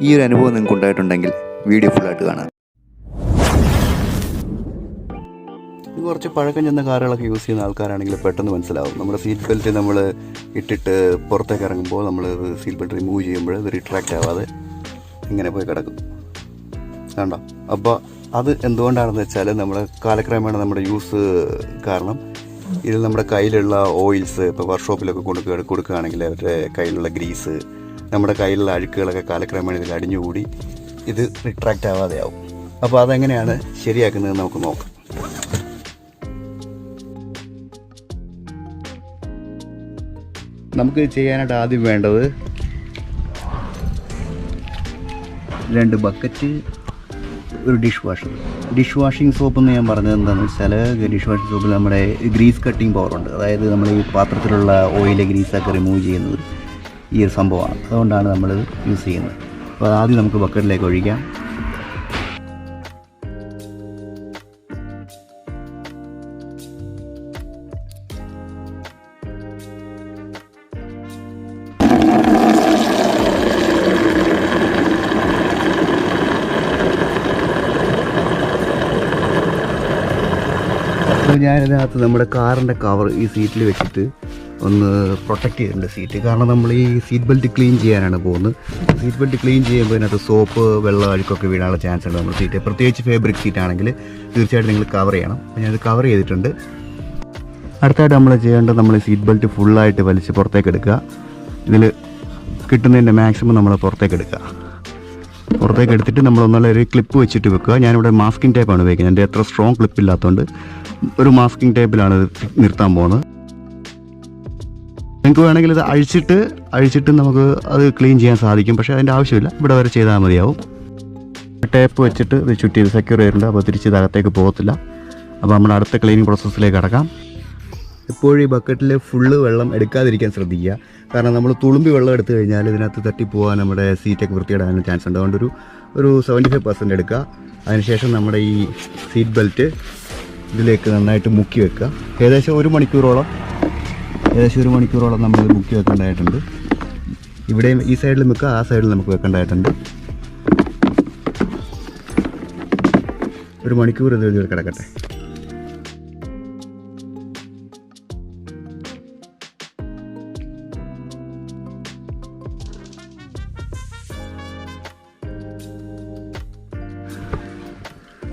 ഈ ഒരു അനുഭവം നിങ്ങൾക്ക് ഉണ്ടായിട്ടുണ്ടെങ്കിൽ വീഡിയോ ഫുള്ളായിട്ട് കാണാം. ഇത് കുറച്ച് പഴക്കം ചെന്ന കാറുകളൊക്കെ യൂസ് ചെയ്യുന്ന ആൾക്കാരാണെങ്കിൽ പെട്ടെന്ന് മനസ്സിലാവും. നമ്മുടെ സീറ്റ് ബെൽറ്റ് നമ്മൾ ഇട്ടിട്ട് പുറത്തേക്ക് ഇറങ്ങുമ്പോൾ നമ്മൾ സീറ്റ് ബെൽറ്റ് റിമൂവ് ചെയ്യുമ്പോൾ ഇത് റിട്രാക്റ്റ് ആവാതെ ഇങ്ങനെ പോയി കിടക്കും, കണ്ടോ? അപ്പോൾ അത് എന്തുകൊണ്ടാണെന്ന് വെച്ചാൽ നമ്മൾ കാലക്രമേണ നമ്മുടെ യൂസ് കാരണം ഇതിൽ നമ്മുടെ കയ്യിലുള്ള ഓയിൽസ് ഇപ്പോൾ വർക്ക്ഷോപ്പിലൊക്കെ കൊടുക്കുകയാണെങ്കിൽ അവരുടെ കയ്യിലുള്ള ഗ്രീസ്, നമ്മുടെ കയ്യിലുള്ള അഴുക്കുകളൊക്കെ കാലക്രമേണ ഇതിൽ അടിഞ്ഞുകൂടി ഇത് റിട്രാക്റ്റ് ആവാതെ ആവും. അപ്പോൾ അതെങ്ങനെയാണ് ശരിയാക്കുന്നത് നമുക്ക് നോക്കാം. നമുക്ക് ചെയ്യാനായിട്ട് ആദ്യം വേണ്ടത് 2 ബക്കറ്റ്, ഒരു ഡിഷ് വാഷിംഗ് സോപ്പ് എന്ന് ഞാൻ പറഞ്ഞത് എന്താണെന്ന് വെച്ചാൽ, ഡിഷ് വാഷിംഗ് സോപ്പിൽ നമ്മുടെ ഗ്രീസ് കട്ടിങ് പവറുണ്ട്. അതായത് നമ്മൾ ഈ പാത്രത്തിലുള്ള ഓയിലെ ഗ്രീസൊക്കെ റിമൂവ് ചെയ്യുന്നത് ഈ ഒരു സംഭവമാണ്. അതുകൊണ്ടാണ് നമ്മൾ യൂസ് ചെയ്യുന്നത്. അപ്പോൾ ആദ്യം നമുക്ക് ബക്കറ്റിലേക്ക് ഒഴിക്കാം. ഞാനിതിനകത്ത് നമ്മുടെ കാറിൻ്റെ കവർ ഈ സീറ്റിൽ വെച്ചിട്ട് ഒന്ന് പ്രൊട്ടക്റ്റ് ചെയ്തിട്ടുണ്ട് സീറ്റ്. കാരണം നമ്മൾ ഈ സീറ്റ് ബെൽറ്റ് ക്ലീൻ ചെയ്യാനാണ് പോകുന്നത്. സീറ്റ് ബെൽറ്റ് ക്ലീൻ ചെയ്യുമ്പോൾ ഇതിനകത്ത് സോപ്പ്, വെള്ളം, അഴുക്കൊക്കെ വീഴാനുള്ള ചാൻസ് ഉണ്ട് നമ്മുടെ സീറ്റ്. പ്രത്യേകിച്ച് ഫാബ്രിക് സീറ്റ് ആണെങ്കിൽ തീർച്ചയായിട്ടും നിങ്ങൾ കവർ ചെയ്യണം. ഞാനത് കവർ ചെയ്തിട്ടുണ്ട്. അടുത്തായിട്ട് നമ്മൾ ചെയ്യേണ്ടത്, നമ്മൾ സീറ്റ് ബെൽറ്റ് ഫുള്ളായിട്ട് വലിച്ച് പുറത്തേക്ക് എടുക്കുക. ഇതിൽ കിട്ടുന്നതിൻ്റെ മാക്സിമം നമ്മൾ പുറത്തേക്ക് എടുക്കുക. പുറത്തേക്ക് എടുത്തിട്ട് നമ്മളൊന്നുള്ള ഒരു ക്ലിപ്പ് വെച്ചിട്ട് വെക്കുക. ഞാനിവിടെ മാസ്കിംഗ് ടേപ്പാണ് ഉപയോഗിക്കുന്നത്. എൻ്റെ അത്ര സ്ട്രോങ് ക്ലിപ്പ് ഇല്ലാത്തതുകൊണ്ട് ഒരു മാസ്കിംഗ് ടേപ്പിലാണ് നിർത്താൻ പോകുന്നത്. നിങ്ങൾക്ക് വേണമെങ്കിൽ ഇത് അഴിച്ചിട്ട് നമുക്ക് അത് ക്ലീൻ ചെയ്യാൻ സാധിക്കും. പക്ഷേ അതിൻ്റെ ആവശ്യമില്ല, ഇവിടെ വരെ ചെയ്താൽ മതിയാവും. ടേപ്പ് വെച്ചിട്ട് ഇത് ചുറ്റി ഇത് സെക്യൂർ ചെയ്തിട്ടുണ്ട്. അപ്പോൾ തിരിച്ച് ഇത് അകത്തേക്ക് പോകത്തില്ല. അപ്പോൾ നമ്മൾ അടുത്ത ക്ലീനിങ് പ്രോസസ്സിലേക്ക് കടക്കാം. എപ്പോഴും ഈ ബക്കറ്റിൽ ഫുള്ള് വെള്ളം എടുക്കാതിരിക്കാൻ ശ്രദ്ധിക്കുക. കാരണം നമ്മൾ തുളുമ്പി വെള്ളം എടുത്തു കഴിഞ്ഞാൽ ഇതിനകത്ത് തട്ടിപ്പോകാൻ നമ്മുടെ സീറ്റൊക്കെ വൃത്തിയിടാനും ചാൻസ് ഉണ്ട്. അതുകൊണ്ട് ഒരു 75% എടുക്കുക. അതിനുശേഷം നമ്മുടെ ഈ സീറ്റ് ബെൽറ്റ് ഇതിലേക്ക് നന്നായിട്ട് മുക്കി വെക്കുക. ഏകദേശം ഒരു മണിക്കൂറോളം നമ്മൾ മുക്കി വെക്കേണ്ടതായിട്ടുണ്ട്. ഇവിടെയും ഈ സൈഡിൽ വെക്കുക, ആ സൈഡിൽ നമുക്ക് വെക്കേണ്ടതായിട്ടുണ്ട്. ഒരു മണിക്കൂർ ഇത് കിടക്കട്ടെ.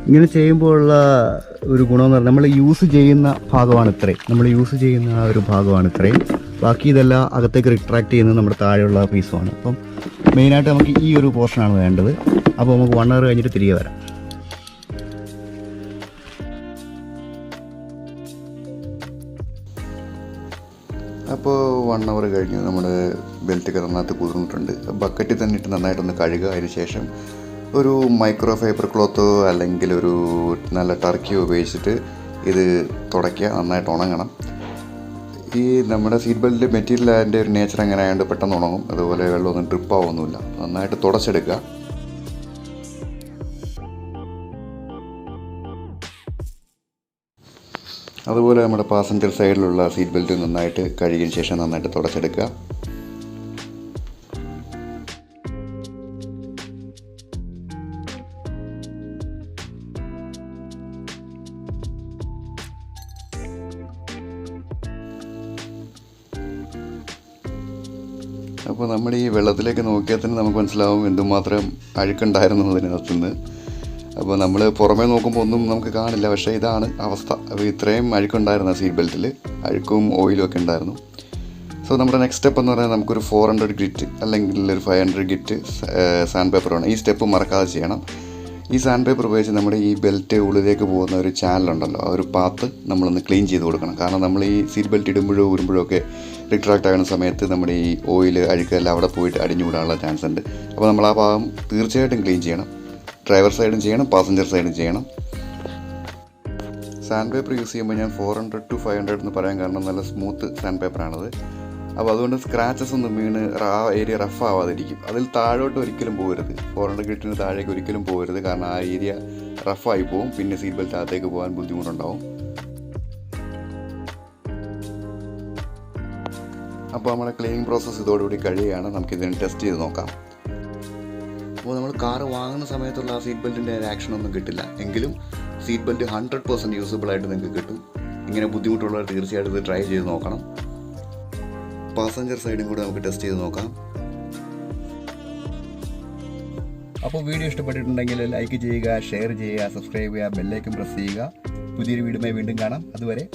ഇങ്ങനെ ചെയ്യുമ്പോഴുള്ള ഒരു ഗുണമെന്ന് പറഞ്ഞാൽ നമ്മൾ യൂസ് ചെയ്യുന്ന ഭാഗമാണ് ഇത്രയും. ബാക്കി ഇതെല്ലാം അകത്തേക്ക് റിട്രാക്ട് ചെയ്യുന്നത് നമ്മുടെ താഴെയുള്ള പീസുമാണ്. അപ്പം മെയിനായിട്ട് നമുക്ക് ഈ ഒരു പോർഷനാണ് വേണ്ടത്. അപ്പോൾ നമുക്ക് 1 hour കഴിഞ്ഞിട്ട് തിരികെ വരാം. അപ്പോൾ 1 hour കഴിഞ്ഞ് നമ്മുടെ ബെൽറ്റൊക്കെ നന്നായിട്ട് കുതിർന്നിട്ടുണ്ട്. ബക്കറ്റിൽ തന്നെ ഇട്ട് നന്നായിട്ടൊന്ന് കഴുകുക. അതിന് ശേഷം ഒരു മൈക്രോ ഫൈബർ ക്ലോത്തോ അല്ലെങ്കിൽ ഒരു നല്ല ടർക്കിയോ ഉപയോഗിച്ചിട്ട് ഇത് തുടയ്ക്കുക. നന്നായിട്ട് ഉണങ്ങണം. ഈ നമ്മുടെ സീറ്റ് ബെൽറ്റ് മെറ്റീരിയൽ അതിൻ്റെ ഒരു നേച്ചർ എങ്ങനെ ആയതുകൊണ്ട് പെട്ടെന്ന് ഉണങ്ങും. അതുപോലെ വെള്ളമൊന്നും ഡ്രിപ്പ് ആവുമൊന്നുമില്ല. നന്നായിട്ട് തുടച്ചെടുക്കുക. അതുപോലെ നമ്മുടെ പാസഞ്ചർ സൈഡിലുള്ള സീറ്റ് ബെൽറ്റ് നന്നായിട്ട് കഴുകിയതിന് ശേഷം നന്നായിട്ട് തുടച്ചെടുക്കുക. അപ്പോൾ നമ്മൾ ഈ വെള്ളത്തിലേക്ക് നോക്കിയാൽ തന്നെ നമുക്ക് മനസ്സിലാവും എന്തുമാത്രം അഴുക്കുണ്ടായിരുന്നു അതിനകത്തുനിന്ന്. അപ്പോൾ നമ്മൾ പുറമേ നോക്കുമ്പോൾ ഒന്നും നമുക്ക് കാണില്ല, പക്ഷേ ഇതാണ് അവസ്ഥ. അപ്പോൾ ഇത്രയും അഴുക്കുണ്ടായിരുന്നു സീറ്റ് ബെൽറ്റിൽ, അഴുക്കും ഓയിലും ഒക്കെ ഉണ്ടായിരുന്നു. സോ നമ്മുടെ നെക്സ്റ്റ് സ്റ്റെപ്പ് എന്ന് പറഞ്ഞാൽ നമുക്കൊരു 400 ഗ്രിറ്റ് അല്ലെങ്കിൽ ഒരു 500 ഗ്രിറ്റ് സാൻഡ് പേപ്പറാണ്. ഈ സ്റ്റെപ്പ് മറക്കാതെ ചെയ്യണം. ഈ സാൻഡ് പേപ്പർ ഉപയോഗിച്ച് നമ്മുടെ ഈ ബെൽറ്റ് ഉള്ളിലേക്ക് പോകുന്ന ഒരു ചാനലുണ്ടല്ലോ, ആ ഒരു പാത്ത് നമ്മളൊന്ന് ക്ലീൻ ചെയ്ത് കൊടുക്കണം. കാരണം നമ്മൾ ഈ സീറ്റ് ബെൽറ്റ് ഇടുമ്പോഴോ ഊരുമ്പോഴോ ഒക്കെ റിട്രാക്റ്റ് ആകുന്ന സമയത്ത് നമ്മുടെ ഈ ഓയിൽ അഴുക്കെല്ലാം അവിടെ പോയിട്ട് അടിഞ്ഞുകൂടാനുള്ള ചാൻസ് ഉണ്ട്. അപ്പോൾ നമ്മൾ ആ ഭാഗം തീർച്ചയായിട്ടും ക്ലീൻ ചെയ്യണം. ഡ്രൈവർ സൈഡും ചെയ്യണം, പാസഞ്ചർ സൈഡും ചെയ്യണം. സാൻഡ് പേപ്പർ യൂസ് ചെയ്യുമ്പോൾ ഞാൻ 400 to 500 എന്ന് പറയാൻ കാരണം നല്ല സ്മൂത്ത് സാൻഡ് പേപ്പറാണത്. അപ്പോൾ അതുകൊണ്ട് സ്ക്രാച്ചസ് ഒന്നും വീണ് ആ ഏരിയ റഫ് ആവാതിരിക്കും. അതിൽ താഴോട്ട് ഒരിക്കലും പോകരുത്. 400 ഗ്രിറ്റിന് താഴേക്ക് ഒരിക്കലും പോകരുത്. കാരണം ആ ഏരിയ റഫായി പോകും. പിന്നെ സീറ്റ് ബെൽറ്റ് അകത്തേക്ക് പോകാൻ ബുദ്ധിമുട്ടുണ്ടാവും. അപ്പോൾ നമ്മുടെ ക്ലീനിങ് പ്രോസസ്സ് ഇതോടുകൂടി കഴിയുകയാണ്. നമുക്കിതിന് ടെസ്റ്റ് ചെയ്ത് നോക്കാം. അപ്പോൾ നമ്മൾ കാറ് വാങ്ങുന്ന സമയത്തുള്ള ആ സീറ്റ് ബെൽറ്റിൻ്റെ ആക്ഷൻ ഒന്നും കിട്ടില്ല. എങ്കിലും സീറ്റ് ബെൽറ്റ് 100% യൂസബിളായിട്ട് നിങ്ങൾക്ക് കിട്ടും. ഇങ്ങനെ ബുദ്ധിമുട്ടുള്ളവർ തീർച്ചയായിട്ടും ഇത് ട്രൈ ചെയ്ത് നോക്കണം. പാസഞ്ചർ സൈഡും കൂടെ നമുക്ക് ടെസ്റ്റ് ചെയ്ത് നോക്കാം. അപ്പോൾ വീഡിയോ ഇഷ്ടപ്പെട്ടിട്ടുണ്ടെങ്കിൽ ലൈക്ക് ചെയ്യുക, ഷെയർ ചെയ്യുക, സബ്സ്ക്രൈബ് ചെയ്യുക, ബെല്ലൈക്കൻ പ്രസ് ചെയ്യുക. പുതിയൊരു വീഡിയോയുമായി വീണ്ടും കാണാം. അതുവരെ